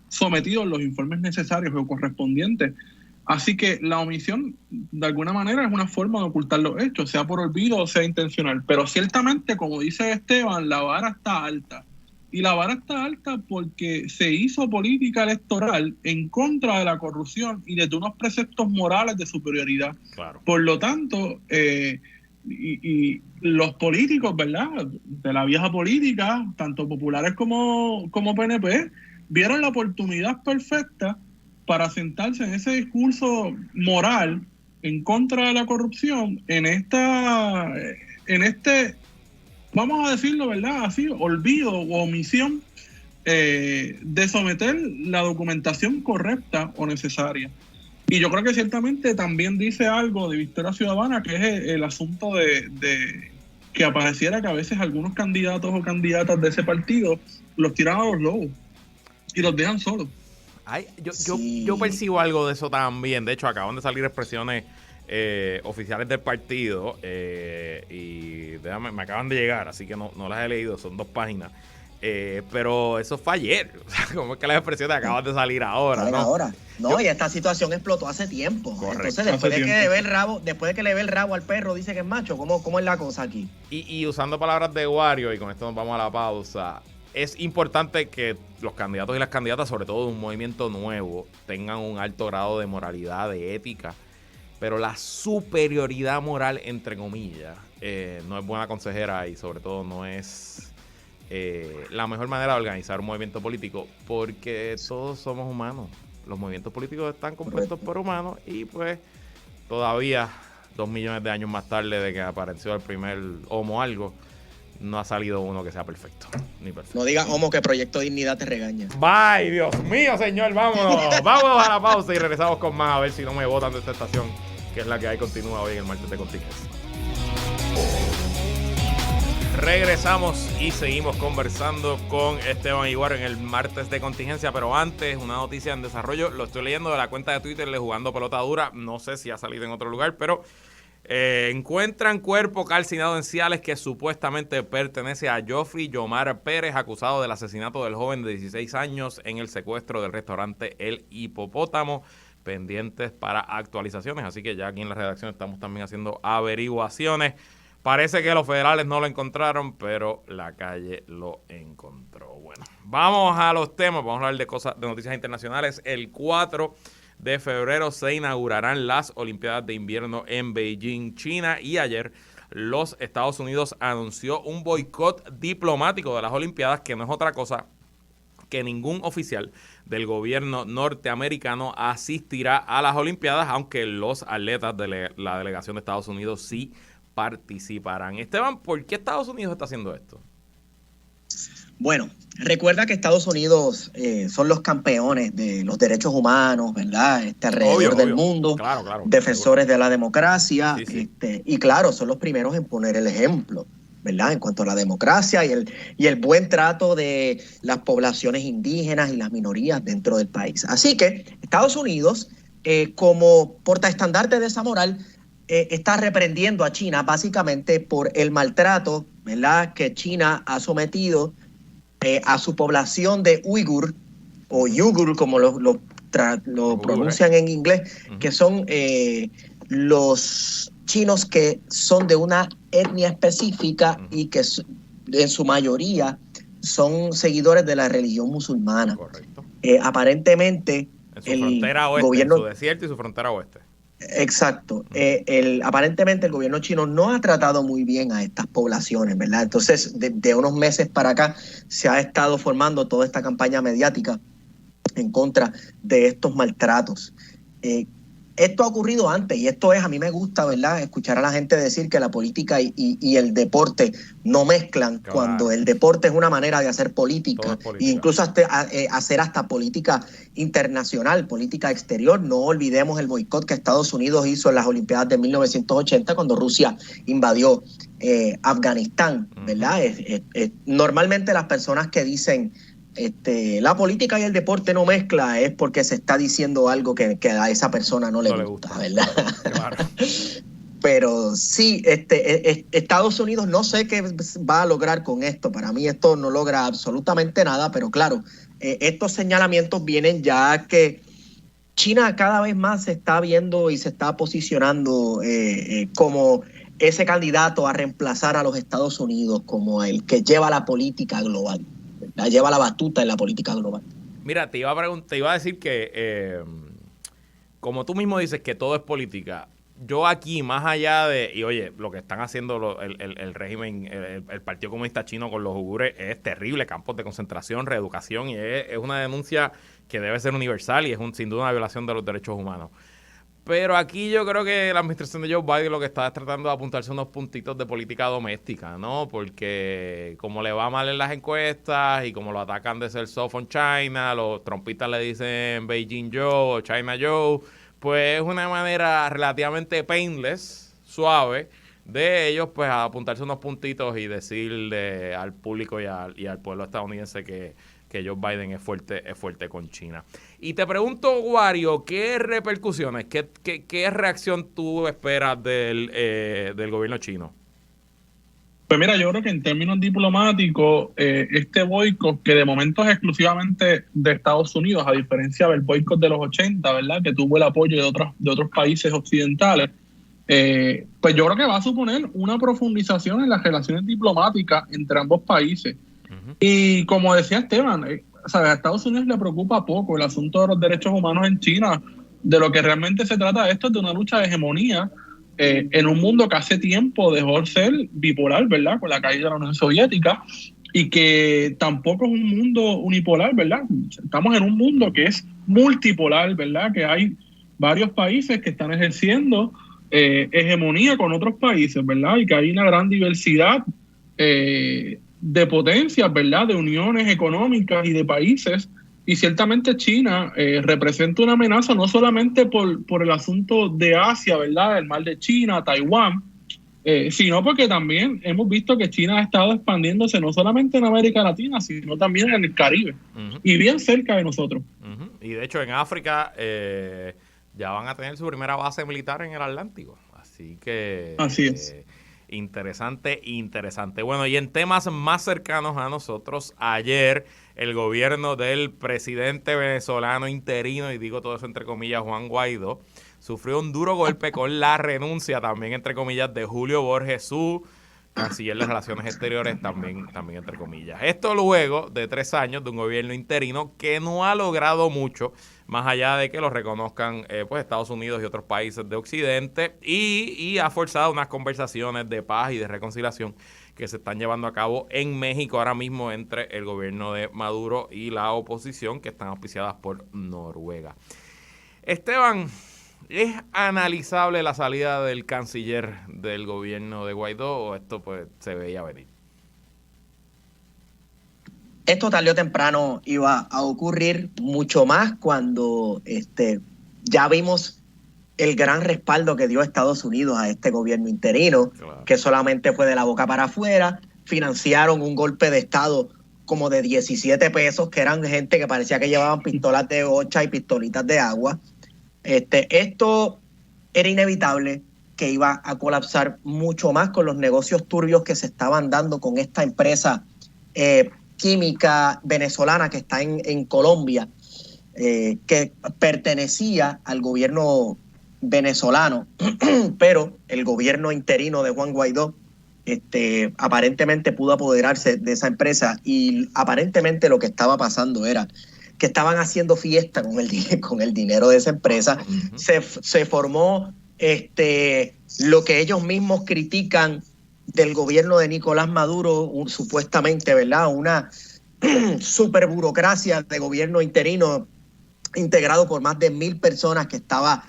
sometido los informes necesarios o correspondientes. Así que la omisión, de alguna manera, es una forma de ocultar los hechos, sea por olvido o sea intencional. Pero ciertamente, como dice Esteban, la vara está alta. Y la vara está alta porque se hizo política electoral en contra de la corrupción y de unos preceptos morales de superioridad. Claro. Por lo tanto, y los políticos, ¿verdad?, de la vieja política, tanto populares como PNP, vieron la oportunidad perfecta para sentarse en ese discurso moral en contra de la corrupción, en este, vamos a decirlo, ¿verdad?, así, olvido o omisión de someter la documentación correcta o necesaria. Y yo creo que ciertamente también dice algo de Victoria Ciudadana, que es el asunto de que apareciera que a veces algunos candidatos o candidatas de ese partido los tiran a los lobos y los dejan solos. Ay, yo percibo algo de eso también. De hecho, acaban de salir expresiones oficiales del partido y me acaban de llegar, así que no las he leído, son 2 páginas. Pero eso fue ayer. O sea, como es que las expresiones acaban de salir ahora, ¿no? Y esta situación explotó hace tiempo. Correcto. Entonces, después de que le ve el rabo al perro, dice que es macho. ¿Cómo es la cosa aquí? Y usando palabras de Wario, y con esto nos vamos a la pausa, es importante que los candidatos y las candidatas, sobre todo de un movimiento nuevo, tengan un alto grado de moralidad, de ética. Pero la superioridad moral, entre comillas, no es buena consejera y sobre todo no es la mejor manera de organizar un movimiento político, porque todos somos humanos. Los movimientos políticos están compuestos por humanos y pues todavía 2 millones de años más tarde de que apareció el primer Homo algo, no ha salido uno que sea perfecto, ni perfecto. No digas Homo que Proyecto Dignidad te regaña. ¡Bye, Dios mío, señor! ¡Vámonos! Vámonos a la pausa y regresamos con más, a ver si no me botan de esta estación, que es la que hay, continúa hoy en el martes de contingencia. Regresamos y seguimos conversando con Esteban y Wario en el martes de contingencia, pero antes, una noticia en desarrollo. Lo estoy leyendo de la cuenta de Twitter de Jugando Pelota Dura. No sé si ha salido en otro lugar, pero Encuentran cuerpo calcinado en Ciales que supuestamente pertenece a Joffrey Yomar Pérez, acusado del asesinato del joven de 16 años en el secuestro del restaurante El Hipopótamo. Pendientes para actualizaciones, así que ya aquí en la redacción estamos también haciendo averiguaciones. Parece que los federales no lo encontraron, pero la calle lo encontró. Bueno, vamos a los temas, vamos a hablar de noticias internacionales. El 4 de febrero se inaugurarán las Olimpiadas de Invierno en Beijing, China, y ayer los Estados Unidos anunció un boicot diplomático de las Olimpiadas, que no es otra cosa que ningún oficial del gobierno norteamericano asistirá a las Olimpiadas, aunque los atletas de la delegación de Estados Unidos sí participarán. Esteban, ¿por qué Estados Unidos está haciendo esto? Bueno, recuerda que Estados Unidos son los campeones de los derechos humanos, ¿verdad? Alrededor del mundo, claro, defensores de la democracia, sí. Y claro, son los primeros en poner el ejemplo, ¿verdad? En cuanto a la democracia y el buen trato de las poblaciones indígenas y las minorías dentro del país. Así que Estados Unidos, como portaestandarte de esa moral, está reprendiendo a China básicamente por el maltrato, ¿verdad?, que China ha sometido a su población de uigur, o yugur, como lo pronuncian en inglés, que son los chinos que son de una etnia específica y que en su mayoría son seguidores de la religión musulmana. Correcto. Aparentemente, en su frontera oeste, gobierno, en su desierto y su frontera oeste. Exacto. Aparentemente el gobierno chino no ha tratado muy bien a estas poblaciones, ¿verdad? Entonces, de unos meses para acá se ha estado formando toda esta campaña mediática en contra de estos maltratos. Esto ha ocurrido antes y a mí me gusta, ¿verdad?, escuchar a la gente decir que la política y el deporte no mezclan, claro, cuando el deporte es una manera de hacer política, e incluso hacer hasta política internacional, política exterior. No olvidemos el boicot que Estados Unidos hizo en las Olimpiadas de 1980 cuando Rusia invadió Afganistán, ¿verdad? Normalmente las personas que dicen la política y el deporte no mezcla es porque se está diciendo algo que a esa persona no le gusta, ¿verdad? Claro. Pero sí, Estados Unidos no sé qué va a lograr con esto. Para mí esto no logra absolutamente nada, pero claro, estos señalamientos vienen ya que China cada vez más se está viendo y se está posicionando como ese candidato a reemplazar a los Estados Unidos, como el que lleva la política global. Lleva la batuta en la política global. Mira, te iba a decir que, como tú mismo dices que todo es política, yo aquí, más allá de, y oye, lo que están haciendo el régimen, el Partido Comunista Chino con los uigures es terrible, campos de concentración, reeducación, y es una denuncia que debe ser universal y es sin duda una violación de los derechos humanos. Pero aquí yo creo que la administración de Joe Biden lo que está es tratando de apuntarse unos puntitos de política doméstica, ¿no? Porque como le va mal en las encuestas y como lo atacan de ser soft on China, los trumpistas le dicen Beijing Joe o China Joe, pues es una manera relativamente painless, suave, de ellos pues a apuntarse unos puntitos y decirle al público y al pueblo estadounidense que Joe Biden es fuerte con China. Y te pregunto, Wario, ¿qué repercusiones, qué reacción tú esperas del gobierno chino? Pues mira, yo creo que en términos diplomáticos, este boicot, que de momento es exclusivamente de Estados Unidos, a diferencia del boicot de los 80, ¿verdad?, que tuvo el apoyo de otros países occidentales, pues yo creo que va a suponer una profundización en las relaciones diplomáticas entre ambos países. Y como decía Esteban, ¿sabes?, a Estados Unidos le preocupa poco el asunto de los derechos humanos en China. De lo que realmente se trata esto es de una lucha de hegemonía en un mundo que hace tiempo dejó de ser bipolar, ¿verdad?, con la caída de la Unión Soviética, y que tampoco es un mundo unipolar, ¿verdad? Estamos en un mundo que es multipolar, ¿verdad?, que hay varios países que están ejerciendo hegemonía con otros países, ¿verdad?, y que hay una gran diversidad de potencias, ¿verdad?, de uniones económicas y de países, y ciertamente China representa una amenaza no solamente por el asunto de Asia, ¿verdad?, el mar de China, Taiwán, sino porque también hemos visto que China ha estado expandiéndose no solamente en América Latina, sino también en el Caribe, y bien cerca de nosotros. Y de hecho en África ya van a tener su primera base militar en el Atlántico. Así que... Así es. Interesante. Bueno, y en temas más cercanos a nosotros, ayer el gobierno del presidente venezolano interino, y digo todo eso entre comillas, Juan Guaidó, sufrió un duro golpe con la renuncia, también entre comillas, de Julio Borges, su canciller de Relaciones Exteriores, también entre comillas. Esto luego de 3 años de un gobierno interino que no ha logrado mucho, más allá de que lo reconozcan pues Estados Unidos y otros países de Occidente, y ha forzado unas conversaciones de paz y de reconciliación que se están llevando a cabo en México ahora mismo entre el gobierno de Maduro y la oposición, que están auspiciadas por Noruega. Esteban, ¿es analizable la salida del canciller del gobierno de Guaidó o esto pues se veía venir? Esto tarde o temprano iba a ocurrir, mucho más cuando ya vimos el gran respaldo que dio Estados Unidos a este gobierno interino, claro, que solamente fue de la boca para afuera. Financiaron un golpe de Estado como de 17 pesos, que eran gente que parecía que llevaban pistolas de hocha y pistolitas de agua. Esto era inevitable que iba a colapsar mucho más con los negocios turbios que se estaban dando con esta empresa química venezolana que está en Colombia, que pertenecía al gobierno venezolano, pero el gobierno interino de Juan Guaidó aparentemente pudo apoderarse de esa empresa, y aparentemente lo que estaba pasando era que estaban haciendo fiesta con el dinero de esa empresa. Uh-huh. Se formó lo que ellos mismos critican del gobierno de Nicolás Maduro, supuestamente, ¿verdad? Una super burocracia de gobierno interino integrado por más de 1,000 personas que estaba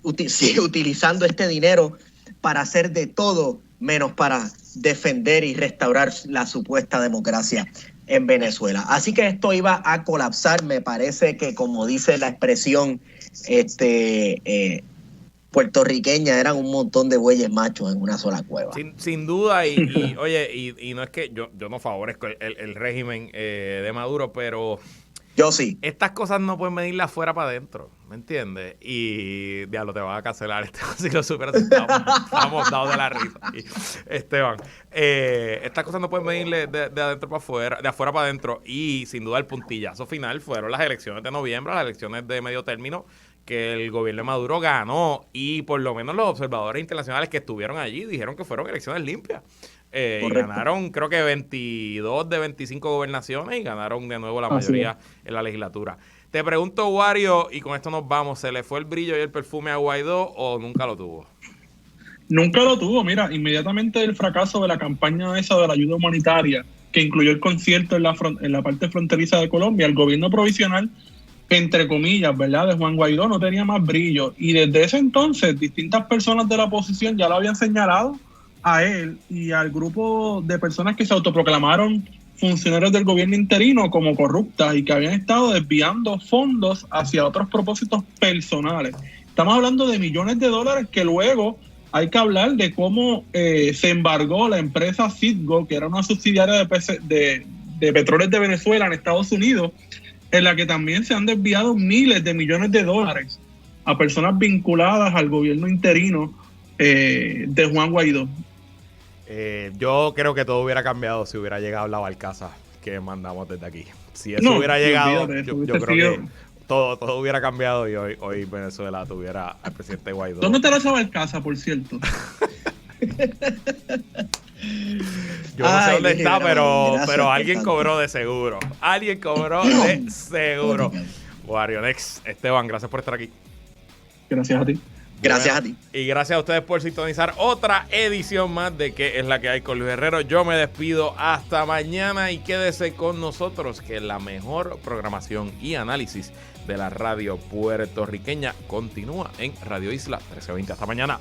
utilizando este dinero para hacer de todo menos para defender y restaurar la supuesta democracia en Venezuela. Así que esto iba a colapsar. Me parece que, como dice la expresión puertorriqueña, eran un montón de bueyes machos en una sola cueva. Sin duda, y oye, y no es que yo no favorezco el régimen de Maduro, pero yo sí. Estas cosas no pueden venirle afuera para adentro, ¿me entiendes? Y diablo, te vas a cancelar si lo superas. Estamos dados de la risa. Esteban, estas cosas no pueden venirle de adentro para afuera, de afuera para adentro. Y sin duda el puntillazo final fueron las elecciones de noviembre, las elecciones de medio término, que el gobierno de Maduro ganó, y por lo menos los observadores internacionales que estuvieron allí dijeron que fueron elecciones limpias. Y ganaron, creo que 22 de 25 gobernaciones, y ganaron de nuevo la mayoría en la legislatura. Te pregunto, Wario, y con esto nos vamos, ¿se le fue el brillo y el perfume a Guaidó o nunca lo tuvo? Nunca lo tuvo. Mira, inmediatamente el fracaso de la campaña esa de la ayuda humanitaria, que incluyó el concierto en la parte fronteriza de Colombia, el gobierno provisional, entre comillas, ¿verdad?, de Juan Guaidó no tenía más brillo. Y desde ese entonces, distintas personas de la oposición ya lo habían señalado a él y al grupo de personas que se autoproclamaron funcionarios del gobierno interino como corruptas y que habían estado desviando fondos hacia otros propósitos personales. Estamos hablando de millones de dólares que luego hay que hablar de cómo se embargó la empresa Citgo, que era una subsidiaria de Petróleos de Venezuela en Estados Unidos, en la que también se han desviado miles de millones de dólares a personas vinculadas al gobierno interino de Juan Guaidó. Yo creo que todo hubiera cambiado si hubiera llegado la barcaza que mandamos desde aquí. Si eso hubiera llegado, yo creo que todo hubiera cambiado, y hoy Venezuela tuviera al presidente Guaidó. ¿Dónde está esa barcaza, por cierto? Yo no sé dónde está, pero alguien cobró de seguro. Alguien cobró de seguro. Wario Next. Esteban, gracias por estar aquí. Gracias a ti. Gracias a ti. Y gracias a ustedes por sintonizar otra edición más de ¿Qué es la que hay con Luis Herrero? Yo me despido hasta mañana, y quédese con nosotros, que la mejor programación y análisis de la radio puertorriqueña continúa en Radio Isla 1320. Hasta mañana.